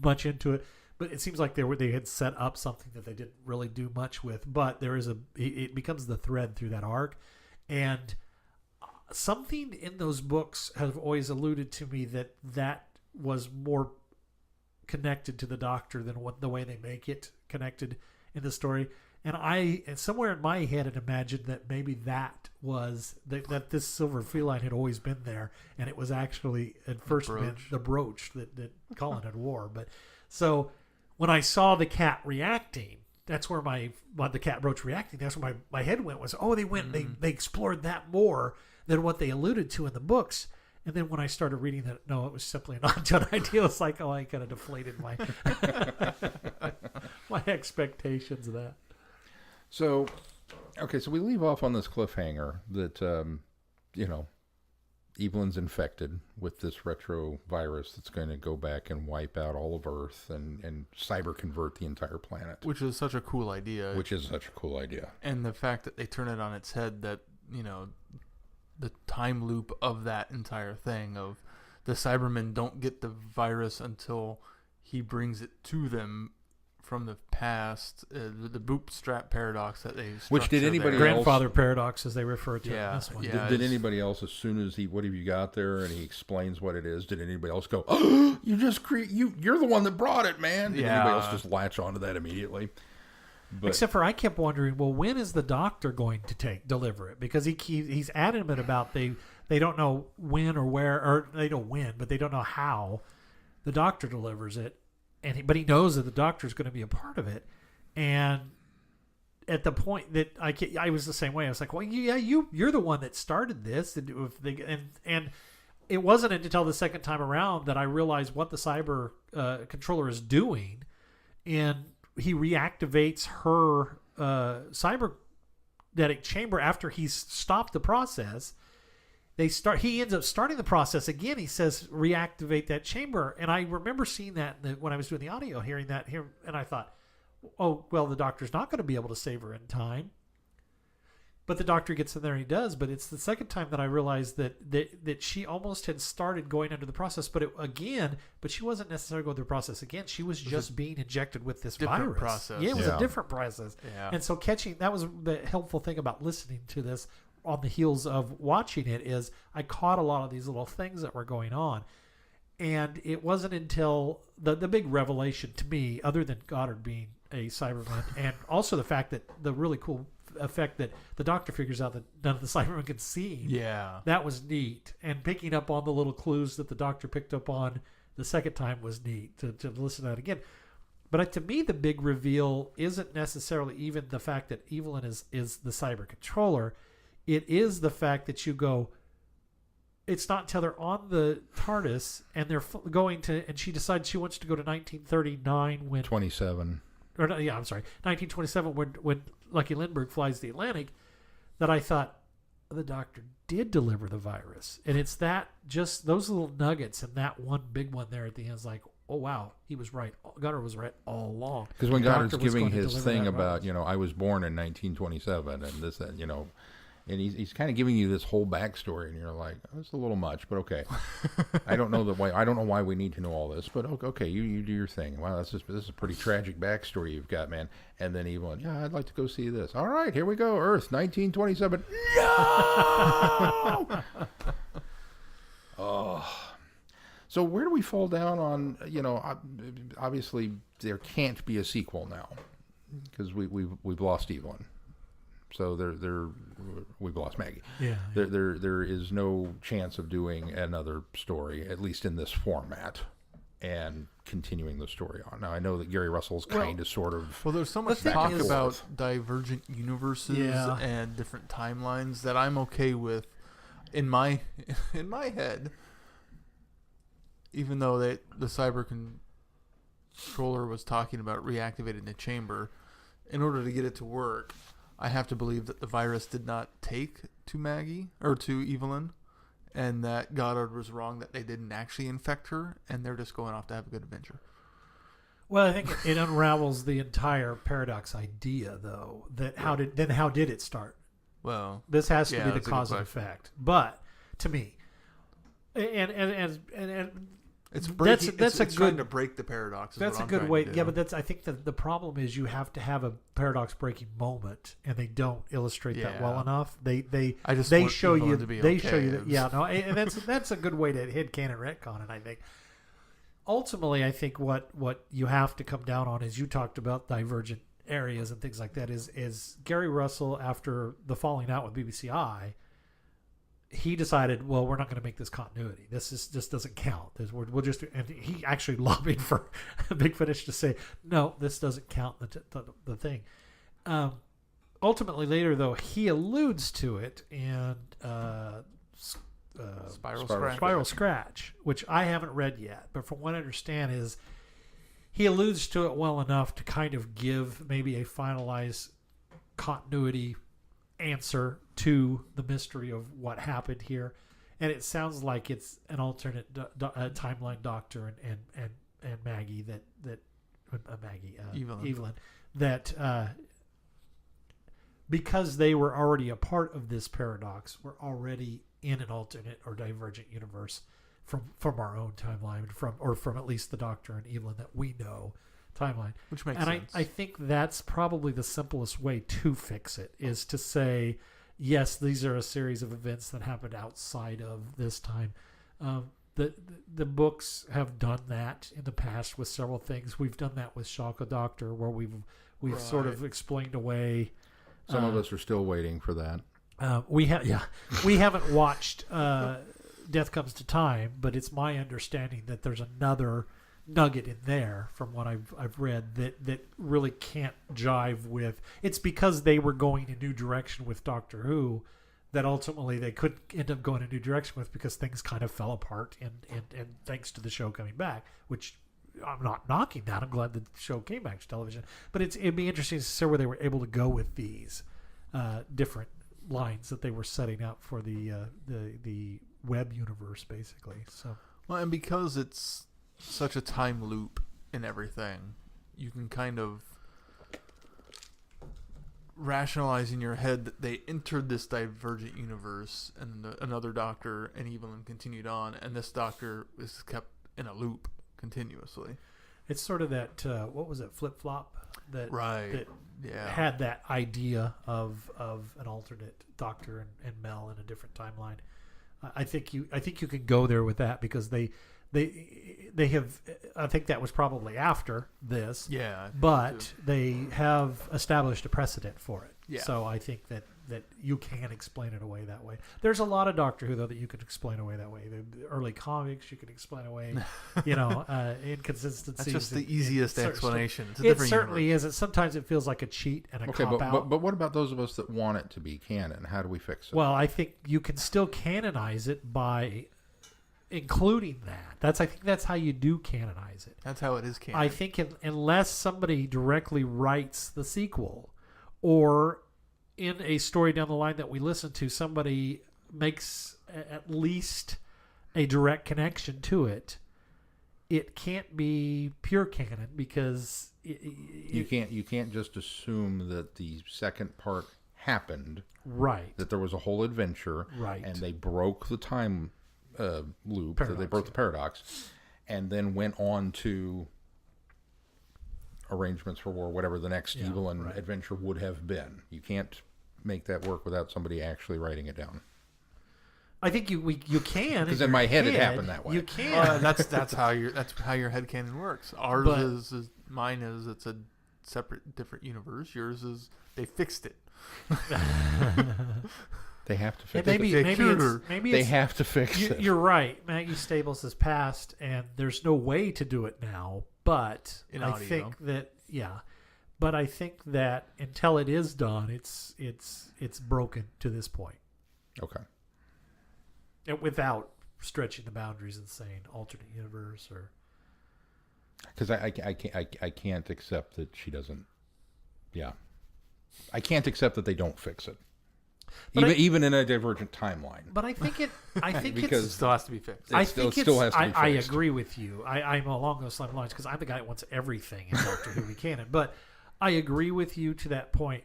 much into it, but it seems like they had set up something that they didn't really do much with, but it becomes the thread through that arc. And something in those books have always alluded to me that was more connected to the Doctor than the way they make it connected in the story. And somewhere in my head had imagined that maybe that was that this silver feline had always been there, and it was actually at first been the brooch that Colin had wore. But so when I saw the cat reacting, that's where the cat brooch reacting. That's where my head went was, oh, they explored that more than what they alluded to in the books. And then when I started reading that, no, it was simply an undone idea. It's like, oh, I kind of deflated my my expectations of that. So, okay, so we leave off on this cliffhanger that, Evelyn's infected with this retro virus that's going to go back and wipe out all of Earth and cyber convert the entire planet. Which is such a cool idea. And the fact that they turn it on its head, that, the time loop of that entire thing of the Cybermen don't get the virus until he brings it to them from the past, the bootstrap paradox that they which did anybody grandfather paradox, as they refer to it in this one. Did anybody else, as soon as what have you got there and he explains what it is, did anybody else go, oh, you're the one that brought it, man? Did anybody else just latch onto that immediately? Except for I kept wondering, well, when is the Doctor going to deliver it? Because he's adamant about they don't know when or where, or they know when, but they don't know how the Doctor delivers it. But he knows that the Doctor is going to be a part of it. And at the point that I was the same way. I was like, well, yeah, you're the one that started this. And it wasn't until the second time around that I realized what the cyber controller is doing. And he reactivates her cybernetic chamber after he's stopped the process. He ends up starting the process again. He says, reactivate that chamber. And I remember seeing that when I was doing the audio, hearing that here. And I thought, oh, well, the Doctor's not going to be able to save her in time. But the Doctor gets in there and he does. But it's the second time that I realized that she almost had started going under the process. But she wasn't necessarily going through the process again. She was just being injected with this virus. Process. Yeah, it was a different process. Yeah. And so that was the helpful thing about listening to this on the heels of watching it, is I caught a lot of these little things that were going on. And it wasn't until the big revelation to me, other than Goddard being a Cyberman, and also the fact that the really cool effect that the Doctor figures out that none of the Cybermen can see. Yeah. That was neat. And picking up on the little clues that the Doctor picked up on the second time was neat to listen to that again. But to me, the big reveal isn't necessarily even the fact that Evelyn is the cyber controller. It is the fact that you go, it's not until they're on the TARDIS and they're going to, and she decides she wants to go to 1939 when 27. Or no, yeah, I'm sorry, 1927 when Lucky Lindbergh flies the Atlantic, that I thought the Doctor did deliver the virus. And it's just those little nuggets and that one big one there at the end is like, oh wow, he was right. Goddard was right all along. Because when Goddard's giving his thing about, I was born in 1927 and this, that, and he's kind of giving you this whole backstory, and you're like, oh, that's a little much, but okay. I don't know why we need to know all this, but okay, you do your thing. Wow, this is a pretty tragic backstory you've got, man. And then Evelyn, yeah, I'd like to go see this. All right, here we go. Earth, 1927. No. Oh. So where do we fall down on? Obviously there can't be a sequel now because we've lost Evelyn. So we've lost Maggie. Yeah. There is no chance of doing another story, at least in this format, and continuing the story on. Now I know that Gary Russell's kind of sort of. Well, there's so much talk about divergent universes and different timelines that I'm okay with in my head. Even though the cyber controller was talking about reactivating the chamber, in order to get it to work, I have to believe that the virus did not take to Maggie or to Evelyn, and that Goddard was wrong that they didn't actually infect her, and they're just going off to have a good adventure. Well, I think it unravels the entire paradox idea, though. That how did it start? Well, This has to yeah, be the that's a good cause and question. effect. But to me, and it's that's a trying good to break the paradox. that's a good way. Yeah, but that's I think the problem is you have to have a paradox breaking moment, and they don't illustrate that well Yeah. enough. They I just they want show Evelyn you to be they okay. show you that and that's a good way to headcanon retcon it. I think. Ultimately, I think what you have to come down on is you talked about divergent areas and things like that. Is Gary Russell, after the falling out with BBCI, he decided, well, we're not going to make this continuity. This doesn't count. We'll just and he actually lobbied for Big Finish to say no, this doesn't count the thing. Ultimately, later though, he alludes to it and. Spiral Scratch, which I haven't read yet, but from what I understand is he alludes to it well enough to kind of give maybe a finalized continuity answer to the mystery of what happened here, and it sounds like it's an alternate timeline Doctor and Maggie Evelyn that because they were already a part of this paradox, were already in an alternate or divergent universe from our own timeline, from at least the Doctor and Evelyn that we know timeline. Which makes and sense. I think that's probably the simplest way to fix it, is to say, yes, these are a series of events that happened outside of this time. The books have done that in the past with several things. We've done that with Shaka Doctor, where we've sort of explained away. Some of us are still waiting for that. We haven't watched Death Comes to Time, but it's my understanding that there's another nugget in there from what I've read that really can't jive with. It's because they were going a new direction with Doctor Who that ultimately they could end up going a new direction with, because things kind of fell apart and thanks to the show coming back, which I'm not knocking that. I'm glad the show came back to television, but it'd be interesting to see where they were able to go with these different lines that they were setting up for the web universe, basically. So, well, and because it's such a time loop in everything, you can kind of rationalize in your head that they entered this divergent universe, and another Doctor and Evelyn continued on, and this Doctor is kept in a loop continuously. it's sort of that what was it, Flip Flop, that had that idea of an alternate Doctor and Mel in a different timeline. I think you can go there with that, because they have. I think that was probably after this. Yeah, but they have established a precedent for it. Yeah. So I think that you can explain it away that way. There's a lot of Doctor Who though that you can explain away that way. The early comics you can explain away, inconsistencies. That's just the easiest explanation. It's a it different certainly universe. is. And sometimes it feels like a cheat and a cop out. But what about those of us that want it to be canon? How do we fix it? Well, I think you can still canonize it by including that. I think that's how you do canonize it. That's how it is canon. I think unless somebody directly writes the sequel, or in a story down the line that we listen to, somebody makes at least a direct connection to it, it can't be pure canon, because you can't just assume that the second part happened. Right. That there was a whole adventure. Right. And they broke the time loop. Paradox, they broke the paradox, and then went on to arrangements for war, whatever the next Evelyn adventure would have been. You can't make that work without somebody actually writing it down. I think you can, because in my head it happened that way. You can. That's how your headcanon works. Ours is mine is it's a separate, different universe. Yours is they fixed it. They have to fix it. Maybe they have to fix it. You're right. Maggie Stables has passed, and there's no way to do it now. But I think that until it is done, it's broken to this point. Okay. And without stretching the boundaries and saying alternate universe, or because I can't accept that she doesn't. Yeah, I can't accept that they don't fix it. Even in a divergent timeline. But I think it Because it still has to be fixed. It still has to be fixed. I agree with you. I'm along those same lines because I'm the guy that wants everything in Doctor Who canon. But I agree with you to that point.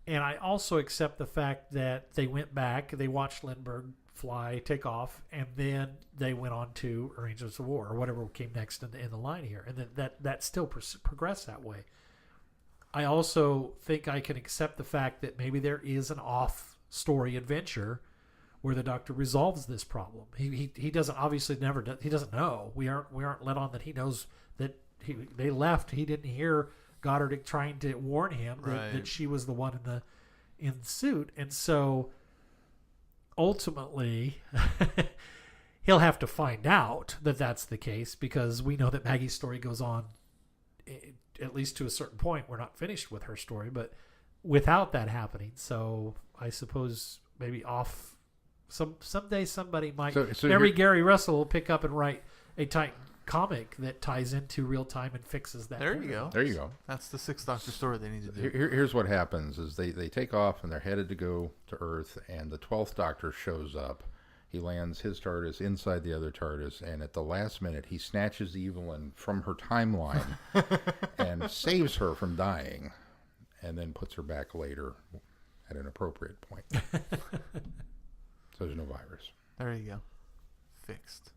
And I also accept the fact that they went back, they watched Lindbergh take off, and then they went on to Arrangements of War or whatever came next in the line here. And that still progressed that way. I also think I can accept the fact that maybe there is an off-story adventure where the Doctor resolves this problem. He doesn't obviously he doesn't know. We aren't let on that he knows that they left. He didn't hear Goddard trying to warn him that she was the one in the suit, and so ultimately he'll have to find out that that's the case because we know that Maggie's story goes on. At least to a certain point, we're not finished with her story, but without that happening. So I suppose maybe someday somebody might. Maybe Gary Russell will pick up and write a Titan comic that ties into real time and fixes that. There you go. There you go. That's the Sixth Doctor story they need to do. Here's what happens: is they take off and they're headed to go to Earth, and the 12th Doctor shows up. He lands his TARDIS inside the other TARDIS, and at the last minute, he snatches Evelyn from her timeline and saves her from dying, and then puts her back later at an appropriate point. So there's no virus. There you go. Fixed.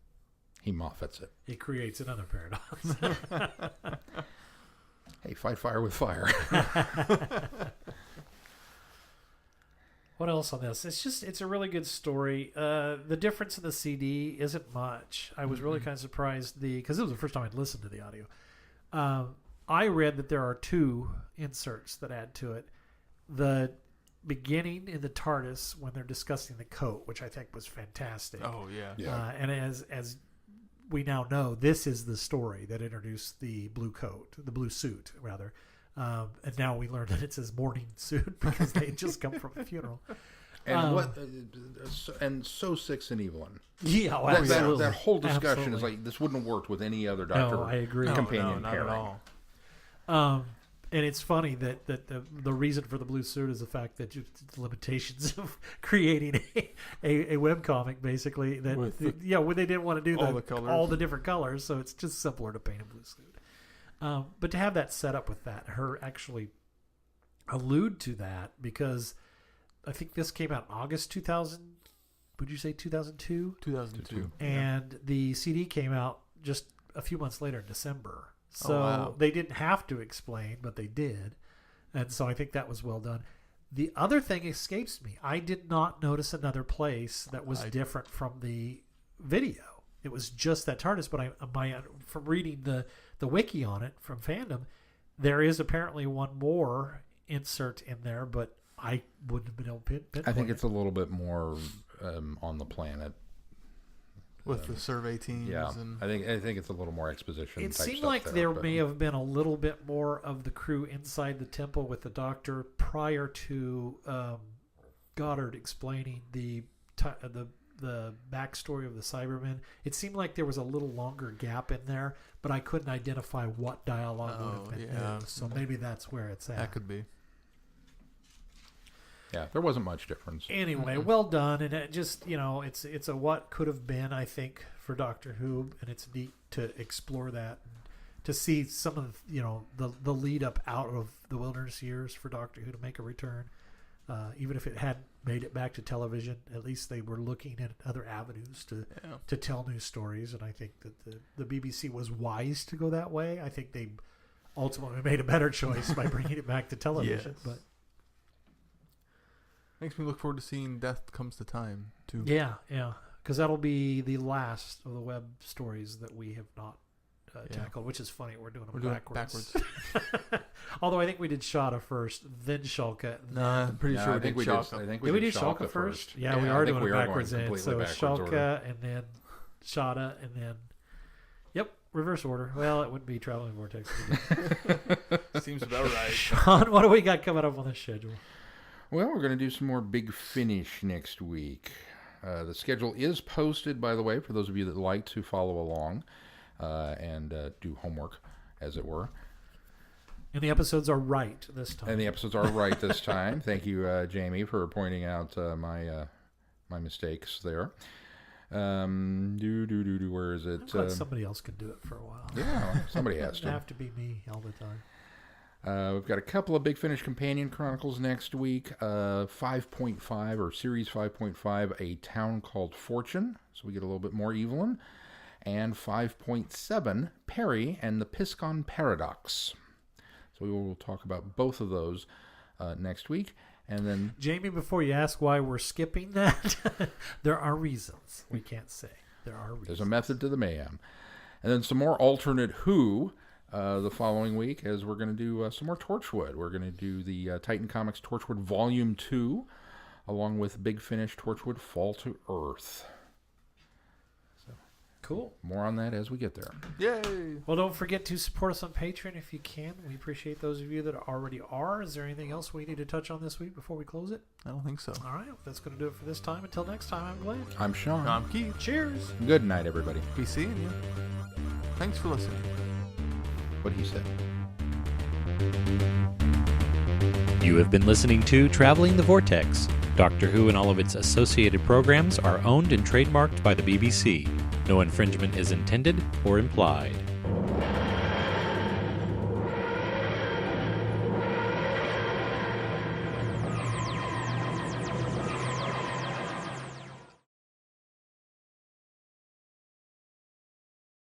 He Moffats it. He creates another paradox. Hey, fight fire with fire. What else on this? It's a really good story. The difference in the CD isn't much. I was really kind of surprised because it was the first time I'd listened to the audio. I read that there are 2 inserts that add to it. The beginning in the TARDIS when they're discussing the coat, which I think was fantastic. Oh yeah. And as we now know, this is the story that introduced the blue suit rather. And now we learned that it's his morning suit because they had just come from a funeral. And so Sixth and Evelyn. Yeah, absolutely. That whole discussion is like this wouldn't have worked with any other Doctor. No, I agree. Companion not pairing. at all. And it's funny that the reason for the blue suit is the fact that the limitations of creating a webcomic, basically. When they didn't want to do all the different colors, so it's just simpler to paint a blue suit. But to have that set up with that, her actually allude to that, because I think this came out in August 2000. Would you say 2002? 2002. And the CD came out just a few months later in December. So they didn't have to explain, but they did. And so I think that was well done. The other thing escapes me. I did not notice another place that was different from the video. It was just that TARDIS, but from reading the wiki on it from fandom, there is apparently one more insert in there, but I wouldn't have been able to pinpoint. I think it's a little bit more on the planet. With the survey teams. Yeah, I think it's a little more exposition. It type seemed stuff like there may have been a little bit more of the crew inside the temple with the Doctor prior to Goddard explaining the backstory of the Cybermen. It seemed like there was a little longer gap in there, but I couldn't identify what dialogue would have been new. So maybe that's where it's at. That could be. Yeah, there wasn't much difference. Anyway, well done, and it just it's a what could have been, I think, for Doctor Who, and it's neat to explore that, and to see some of the lead up out of the wilderness years for Doctor Who to make a return, even if it hadn't made it back to television. At least they were looking at other avenues to tell new stories, and I think that the BBC was wise to go that way. I think they ultimately made a better choice by bringing it back to television, Yes. but. Makes me look forward to seeing Death Comes to Time, too. Yeah, because that'll be the last of the web stories that we have not tackled, which is funny. We're doing them backwards. Although I think we did Shada first, then Shulka. I'm pretty sure I think we did. Shulka. Did we do Shulka first? Yeah, we are doing it backwards. So Shulka order. and then Shada and then, reverse order. Well, it wouldn't be Traveling Vortex. Seems about right. Sean, what do we got coming up on the schedule? Well, we're going to do some more Big Finish next week. The schedule is posted, by the way, for those of you that like to follow along and do homework, as it were. And the episodes are right this time. Thank you, Jamie, for pointing out my mistakes there. Where is it? I'm glad somebody else can do it for a while. Yeah, somebody has It to. doesn't have to be me all the time. We've got a couple of Big Finish Companion Chronicles next week. 5.5 or Series 5.5, A Town Called Fortune. So we get a little bit more Evelyn. And 5.7, Perry and the Piscon Paradox. So we will talk about both of those next week. And then, Jamie, before you ask why we're skipping that, there are reasons. We can't say. There are reasons. There's a method to the mayhem. And then some more alternate Who the following week, as we're going to do some more Torchwood. We're going to do the Titan Comics Torchwood Volume 2, along with Big Finish Torchwood Fall to Earth. So, cool. More on that as we get there. Yay! Well, don't forget to support us on Patreon if you can. We appreciate those of you that already are. Is there anything else we need to touch on this week before we close it? I don't think so. All right. Well, that's going to do it for this time. Until next time, I'm Glenn. I'm Sean. I'm Keith. Cheers. Good night, everybody. Be seeing you. Thanks for listening. What he said. You have been listening to Traveling the Vortex. Doctor Who and all of its associated programs are owned and trademarked by the BBC. No infringement is intended or implied.